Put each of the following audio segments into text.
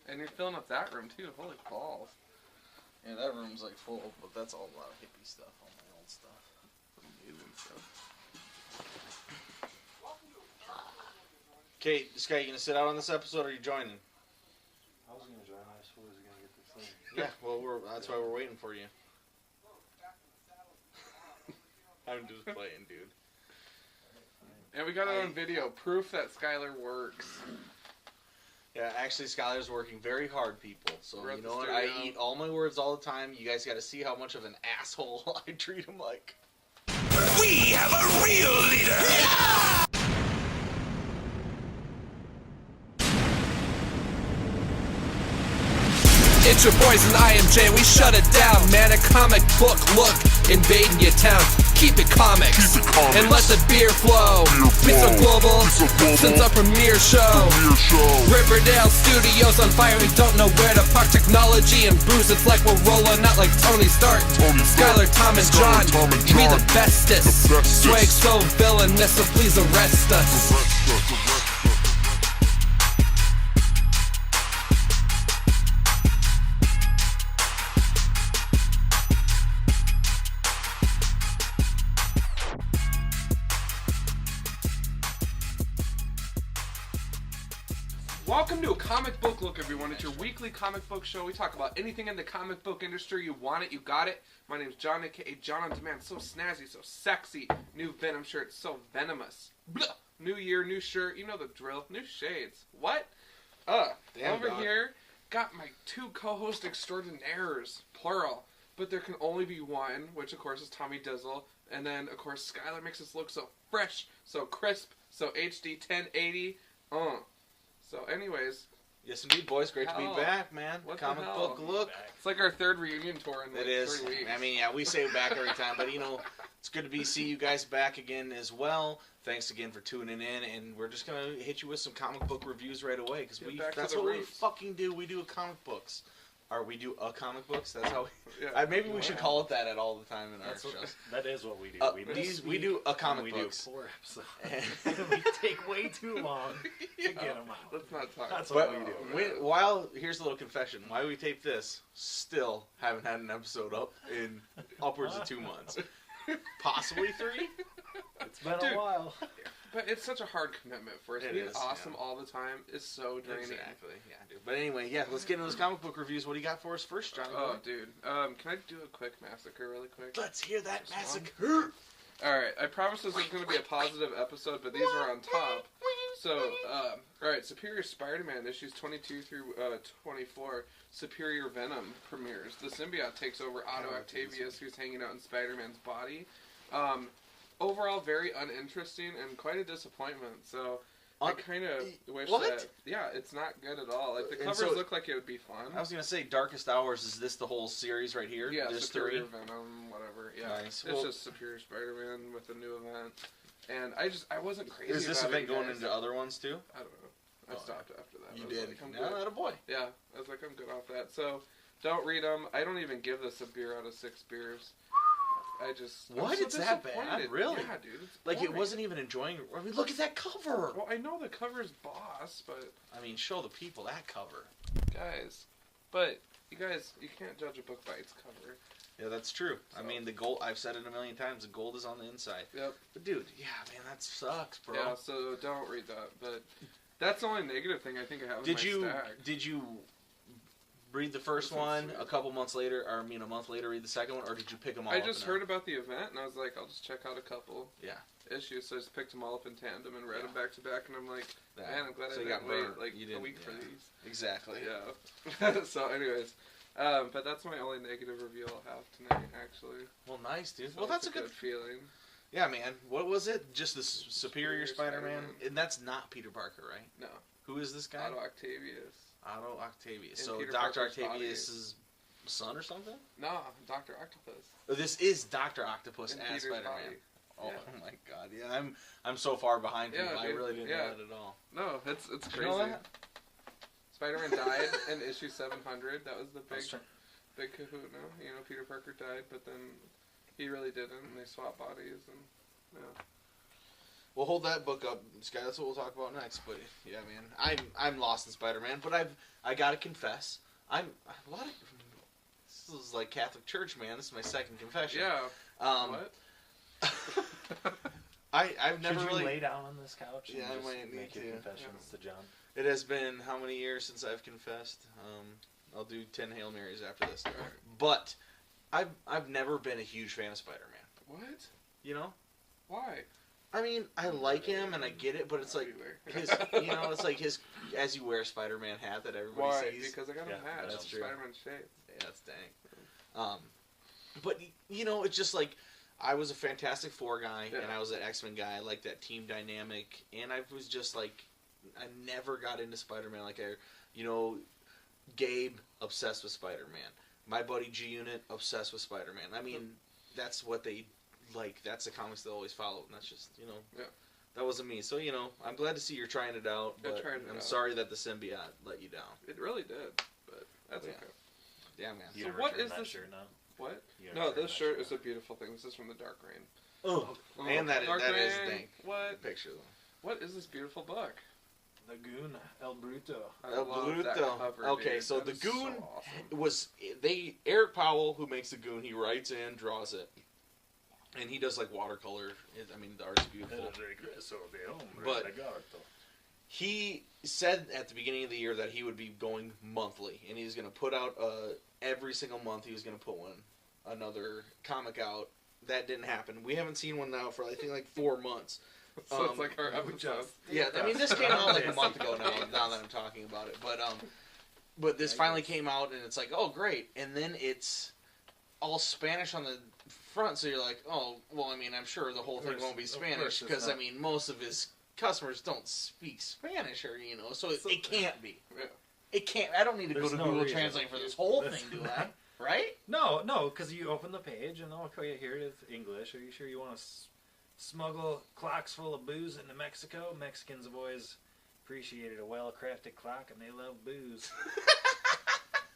And you're filling up that room too. Holy balls. Yeah, that room's like full, but that's all a lot of hippie stuff, all my old stuff. Amazing stuff. Kate, this guy, you gonna sit out on this episode, or are you joining? I was gonna join. I just was gonna get this thing. Yeah, well, that's why we're waiting for you. I'm just playing, dude. And we got it on video. Proof that Skylar works. Yeah, actually, Skylar's working very hard, people. So, We're you at know the what? studio. I eat all my words all the time. You guys got to see how much of an asshole I treat him like. We have a real leader! It's your boys and IMJ, we shut it down, man. A comic book look, invading your town. Keep it comics, and let the beer flow. Be so global, since our premiere show. Riverdale Studios on fire, we don't know where to park. Technology and Bruce, it's like we're rolling out like Tony Stark. Skylar, Tom, and John, we the bestest. Swag so villainous, so please arrest us. Welcome to a comic book look, everyone. It's your weekly comic book show. We talk about anything in the comic book industry. You want it, you got it. My name's John, aka John on Demand. So snazzy, so sexy. New Venom shirt, so venomous. Blah. New year, new shirt. You know the drill. New shades. What? Damn, over dog. here, got my two co-host extraordinaires, plural. But there can only be one, which of course is Tommy Dizzle. And then, of course, Skylar makes us look so fresh, so crisp, so HD 1080. So anyways, Yes, indeed, boys. Great to Hell. be back, man. What the Comic hell? book look. it's like our third reunion tour in like It is. 3 weeks. I mean, yeah, we say it back every time, but you know, it's good to see you guys back again as well. Thanks again for tuning in, and we're just gonna hit you with some comic book reviews right away because Get back to that's the what we roots. fucking do. We do comic books. Or we do comic books. That's how. Yeah. Maybe we should call it that at all the time in our That's what, shows. that is what we do. We do a comic we books. do 4 episodes. We take way too long to get them out. Let's not talk. That's But what we do. here's a little confession. While we tape this, still haven't had an episode up in upwards of 2 months. Possibly 3? It's been Dude. a while. But it's such a hard commitment for us. It Being is, awesome yeah. all the time is so draining. Exactly, yeah, dude. But anyway, yeah, let's get into those comic book reviews. What do you got for us first, Johnny? Oh, dude. Can I do a quick massacre really quick? Let's hear that Just one? massacre. Alright, I promised this was going to be a positive episode, but these are on top. So, alright, Superior Spider-Man issues 22 through 24. Superior Venom premieres. The symbiote takes over Otto Octavius, who's hanging out in Spider-Man's body. Overall, very uninteresting and quite a disappointment. So, I kind of wish what? that... Yeah, it's not good at all. Like, the And covers so- look like it would be fun. I was gonna say Darkest Hours. Is this the whole series right here? Yeah, There's Superior 3. Venom, whatever. Yeah, Nice. it's Well- just Superior Spider-Man with a new event. And I wasn't crazy Is this about event it, going guys. into other ones too? I don't know. I Oh, stopped after that. You I was did. Like, I'm No, good. not a boy. Yeah, I was like, I'm good off that. So, don't read them. I don't even give this a beer out of 6 beers. I just... What? I'm so It's that bad? disappointed. Really? Yeah, dude. It's Like it boring. wasn't even enjoying. I mean, look at that cover. Well, I know the cover's boss, but... I mean, show the people that cover. Guys. But, you guys, you can't judge a book by its cover. Yeah, that's true. I So- mean, the gold. I've said it a million times. The gold is on the inside. Yep. But dude, yeah, man, that sucks, bro. Yeah, so don't read that. But that's the only negative thing I think I have in Did my you stack. read the first This is one sweet. a couple months later, or I mean a month later, read the second one, or did you pick them all? I up just in heard about the event, and I was like, I'll just check out a couple Yeah. issues. So I just picked them all up in tandem and read Yeah. them back to back, and I'm like, that? man, I'm glad So I you didn't got wait burned. like You a didn't, week for yeah. these. Exactly. Yeah. So anyways, but that's my only negative review I'll have tonight, actually. Well, nice, dude. So Well, that's it's a good. feeling. Yeah, man. What was it? Just the Superior Spider-Man? Spider-Man. And that's not Peter Parker, right? No. Who is this guy? Otto Octavius. Otto Octavius. In So Peter Dr. Parker's body. Octavius' son or something? No, Dr. Octopus. Oh, this is Dr. Octopus In as Peter's Spider-Man. body. Oh, Yeah. oh my god, yeah, I'm so far behind people. Yeah, I dude, really didn't yeah. know that at all. No, it's You crazy. know that? Spider-Man died in issue 700. That was the big That's right. big kahuna. You know, Peter Parker died, but then he really didn't, and they swapped bodies, and yeah. We'll hold that book up, Sky. That's what we'll talk about next. But yeah, man, I'm lost in Spider-Man. But I gotta confess, this is like Catholic Church, man. This is my second confession. Yeah. What? I've never Should you really lay down on this couch? Yeah, and I just might need make your to. confessions to John. It has been how many years since I've confessed? I'll do 10 Hail Marys after this. But I've never been a huge fan of Spider-Man. What? You know? Why? I mean, I like him and I get it, but it's like his, it's like his as you wear a Spider-Man hat that everybody Why? sees. Because I got a hat. that's That's true. Spider-Man shape. Yeah, that's dang. But it's just like I was a Fantastic Four guy and I was an X-Men guy. I like that team dynamic, and I was just like, I never got into Spider-Man. Like Gabe obsessed with Spider-Man. My buddy G-Unit obsessed with Spider-Man. I mean, that's what they like. That's the comics they always followed, and that's just that wasn't me. So I'm glad to see you're trying it out. But I'm sorry that the symbiote let you down. It really did, but that's okay. Yeah, man. You So gonna what return is that this shirt now? What? You No, gonna return this that shirt is now? a beautiful thing. This is from the Dark Reign. Oh, and that Dark is Reign, dank. What? Picture though. What is this beautiful book? The Goon, El Bruto. I El love that Bruto. cover, Okay, dude. so That the is Goon so awesome. Eric Powell, who makes the Goon, he writes in, draws it, and he does like watercolor. I mean, the art's beautiful. But he said at the beginning of the year that he would be going monthly, and he was going to put out every single month. He was going to put another comic out. That didn't happen. We haven't seen one now for I think like 4 months. So it's like our episode. Yeah, I mean this came out like a month ago now. Now that I'm talking about it, but this finally came out, and it's like, oh great, and then it's all Spanish on the front. So you're like, oh well, I mean I'm sure the whole thing won't be Spanish because I mean most of his customers don't speak Spanish, or so it can't be. Yeah. It can't. I don't need to go to Google reason. Translate for this whole thing, do I? Right? No, because you open the page and okay, here it is, English. Are you sure you want to smuggle clocks full of booze into Mexico? Mexicans have always appreciated a well-crafted clock, and they love booze.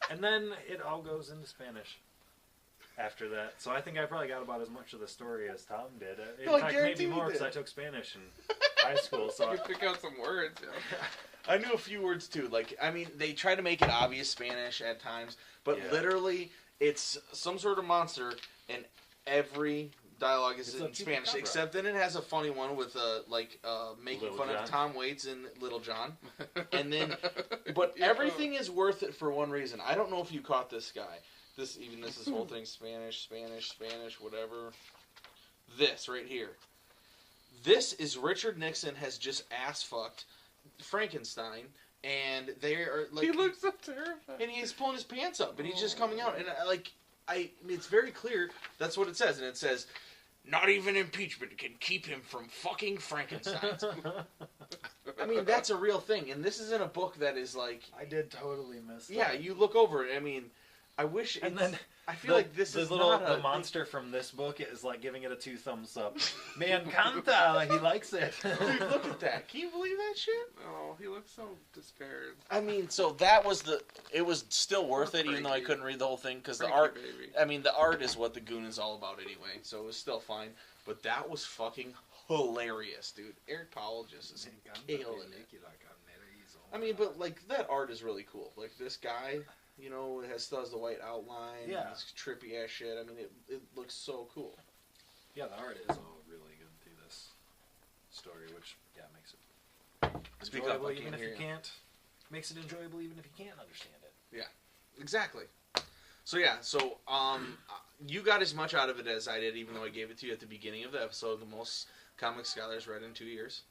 And then it all goes into Spanish after that. So I think I probably got about as much of the story as Tom did. In fact, maybe more because I took Spanish in high school. So You pick out some words. Yeah. I knew a few words too. Like, I mean, they try to make it obvious Spanish at times, but literally, it's some sort of monster, and every dialogue is in Spanish. Except then it has a funny one with making Little fun John. of Tom Waits and Little John, and then, but everything is worth it for one reason. I don't know if you caught this guy. This whole thing Spanish, whatever. This right here. This is Richard Nixon has just ass fucked Frankenstein, and they are like He looks so terrified. and he's pulling his pants up, and he's just coming out, and it's very clear that's what it says, and it says, "Not even impeachment can keep him from fucking Frankenstein." I mean, that's a real thing, and this is in a book that is like, I did totally miss that. yeah, you look over it. I mean, I wish. And then I feel like this is the monster from this book is like giving it a 2 thumbs up. Me encanta. He likes it. Dude, look at that. Can you believe that shit? Oh, he looks so despaired. I mean, so that was it was still worth it, even though I couldn't read the whole thing, because the art, baby. I mean, the art is what the Goon is all about anyway, so it was still fine, but that was fucking hilarious, dude. Eric Powell just is killing it. I mean, but, like, that art is really cool. Like, this guy, it still has the white outline, Yeah. this trippy-ass shit. I mean, it looks so cool. Yeah, the art is all really good through this story, which makes it Speak enjoyable up, I even can't if hear you you. can't. Makes it enjoyable even if you can't understand it. Exactly. So yeah, you got as much out of it as I did, even though I gave it to you at the beginning of the episode. The most comic scholars read in 2 years.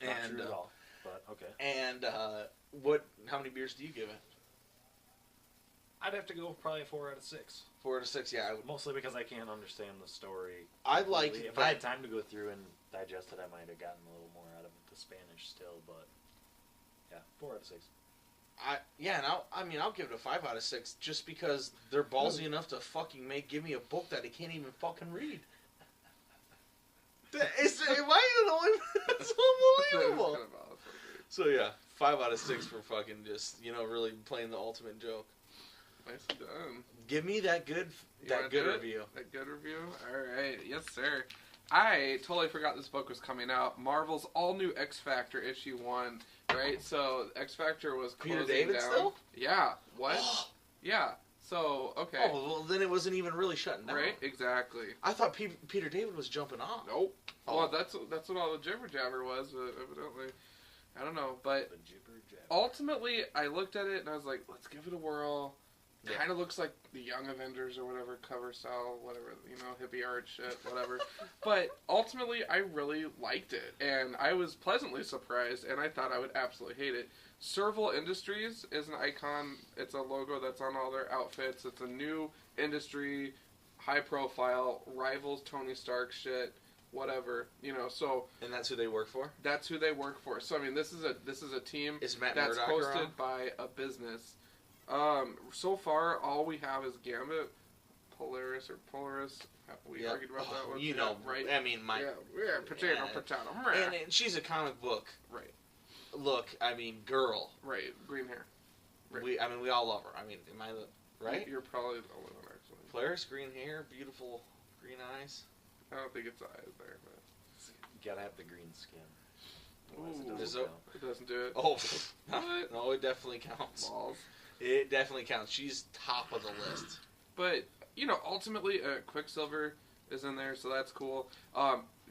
Not true at all, but okay. And how many beers do you give it? I'd have to go probably 4 out of 6. 4 out of 6, yeah. I would. Mostly because I can't understand the story. I like If that. I had time to go through and digest it, I might have gotten a little more out of the Spanish still, but yeah, 4 out of 6. I'll give it a 5 out of 6 just because they're ballsy enough to fucking give me a book that I can't even fucking read. Am I the only? That's unbelievable. So yeah, 5 out of 6 for fucking just really playing the ultimate joke. Nicely done. Give me that good You wanna do it? review. A good review? Alright, yes sir. I totally forgot this book was coming out. Marvel's all-new X Factor issue 1, right? So X Factor was closing Peter David down. still? Yeah. What? Yeah. So, okay. Oh, well, then it wasn't even really shutting down. Right? Exactly. I thought Peter David was jumping off. Nope. Oh. Well, that's what all the jibber jabber was, but evidently. I don't know, but ultimately, I looked at it and I was like, let's give it a whirl. Yeah. Kind of looks like the Young Avengers or whatever, cover style, whatever, hippie art shit, whatever. But ultimately, I really liked it, and I was pleasantly surprised, and I thought I would absolutely hate it. Serval Industries is an icon. It's a logo that's on all their outfits. It's a new industry, high profile, rivals Tony Stark shit. Whatever, so... And that's who they work for? That's who they work for. So, I mean, this is a team Is Matt that's Murdock hosted around? by a business. So far, all we have is Gambit, Polaris. We argued about that one. Right? I mean, potato. And she's a comic book. Right. Look, I mean, girl. Right, green hair. Right. We all love her. I mean, am I right? You're probably the only one, actually. Polaris, green hair, beautiful green eyes. I don't think it's eyes there, but... You gotta have the green skin. Ooh, It doesn't do it. Oh, What? no, it definitely counts. Balls. It definitely counts. She's top of the list. But, ultimately, Quicksilver is in there, so that's cool.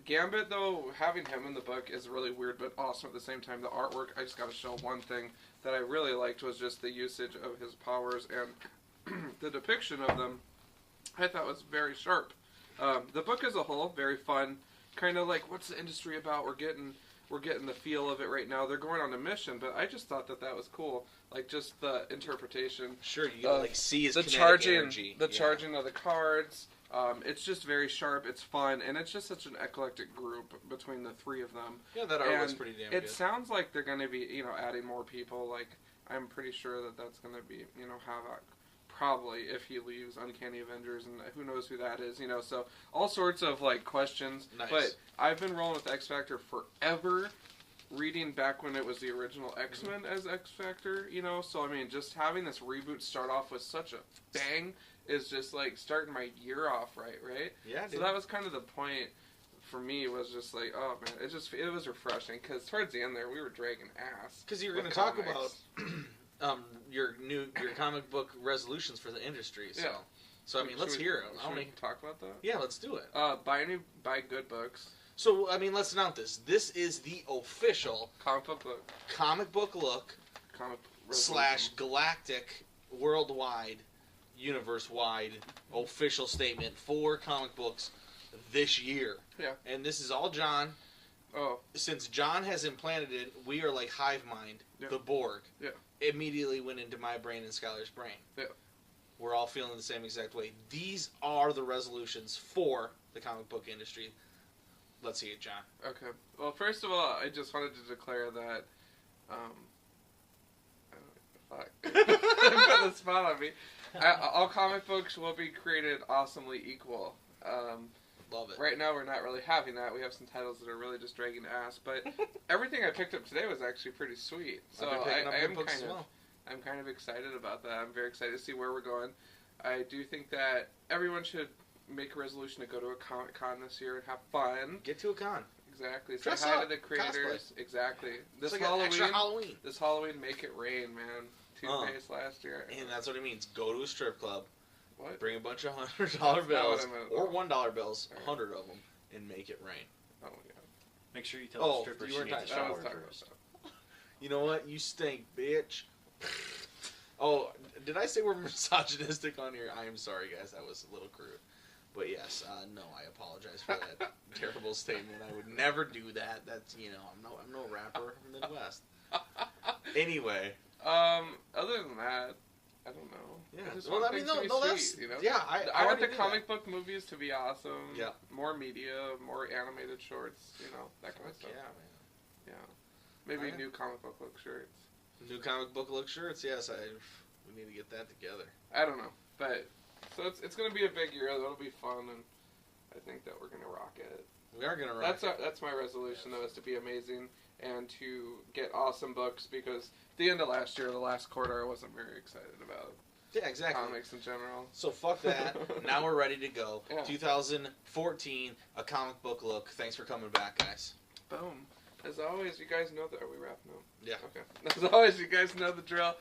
Gambit, though, having him in the book is really weird, but awesome at the same time. The artwork, I just gotta show one thing that I really liked was just the usage of his powers, and the depiction of them, I thought was very sharp. The book as a whole, very fun. Kind of like, what's the industry about? We're getting the feel of it right now. They're going on a mission, but I just thought that was cool. Like, just the interpretation. Sure, you can see his the kinetic charging, energy. the charging of the cards. It's just very sharp. It's fun, and it's just such an eclectic group between the three of them. Yeah, that art was pretty damn good. It sounds like they're going to be, adding more people. Like, I'm pretty sure that's going to be, Havoc. Probably, if he leaves Uncanny Avengers, and who knows who that is, so all sorts of, questions. Nice. But I've been rolling with X Factor forever, reading back when it was the original X-Men as X Factor, so, I mean, just having this reboot start off with such a bang is just, starting my year off right? Yeah, So that was kind of the point for me, was just like, oh, man, it was refreshing, because towards the end there, we were dragging ass. Because you were going to talk about... your comic book resolutions for the industry. So, yeah. So I mean, let's hear it. Should we talk about that? Yeah, let's do it. Buy good books. So I mean, let's announce this. This is the official comic book look / galactic, worldwide, universe-wide official statement for comic books this year. Yeah. And this is all John. Oh. Since John has implanted it, we are like hive mind. Yeah. The Borg. Yeah. Immediately went into my brain and Skylar's brain. Yeah. We're all feeling the same exact way. These are the resolutions for the comic book industry. Let's see it, John. Okay. Well, first of all, I just wanted to declare that, fuck. Put the spot on me. All comic books will be created awesomely equal. Love it. Right now, we're not really having that. We have some titles that are really just dragging ass, but everything I picked up today was actually pretty sweet. So I'm kind of excited about that. I'm very excited to see where we're going. I do think that everyone should make a resolution to go to a Comic Con this year and have fun. Get to a con. Exactly. Say Dress hi up. to the creators. Cosplay. Exactly. This like Halloween. Extra Halloween. This Halloween, make it rain, man. Toothpaste last year. And that's what it means. Go to a strip club. What? Bring a bunch of $100 bills or $1 bills, Right. 100 of them, and make it rain. Oh my god. Make sure you tell the stripper you she weren't needs a talking- shower I was talking first. about that. You know what? You stink, bitch. Oh, did I say we're misogynistic on here? I am sorry, guys. That was a little crude. But yes, no, I apologize for that terrible statement. I would never do that. That's, I'm no rapper from the Midwest. Anyway. Other than that, I don't know. Yeah. I just Well, want I mean, things to be no, sweet, that's... Yeah, I want already the knew comic book movies to be awesome. Yeah. More media, more animated shorts, that kind of stuff. Yeah, man. Yeah. Maybe new comic book look shirts. New comic book look shirts, yes. We need to get that together. I don't know. But, so it's going to be a big year. That'll be fun, and I think that we're going to rock it. We are going to rock it. That's my resolution, though, is to be amazing and to get awesome books, because at the end of last year, the last quarter, I wasn't very excited about. Yeah, exactly. Comics in general. So fuck that. Now we're ready to go. Yeah. 2014, a comic book look. Thanks for coming back, guys. Boom. As always, you guys know that. Are we wrapping up? Yeah. Okay. As always, you guys know the drill.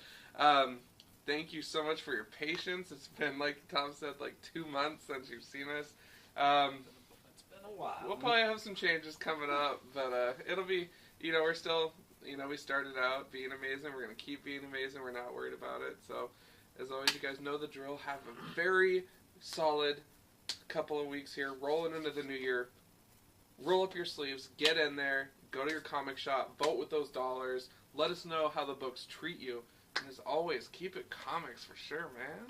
Thank you so much for your patience. It's been, like Tom said, like 2 months since you've seen us. It's been a while. We'll probably have some changes coming up, but it'll be, we're still, we started out being amazing. We're going to keep being amazing. We're not worried about it. So, as always, you guys know the drill. Have a very solid couple of weeks here, rolling into the new year. Roll up your sleeves, get in there, go to your comic shop, vote with those dollars. Let us know how the books treat you. And as always, keep it comics for sure, man.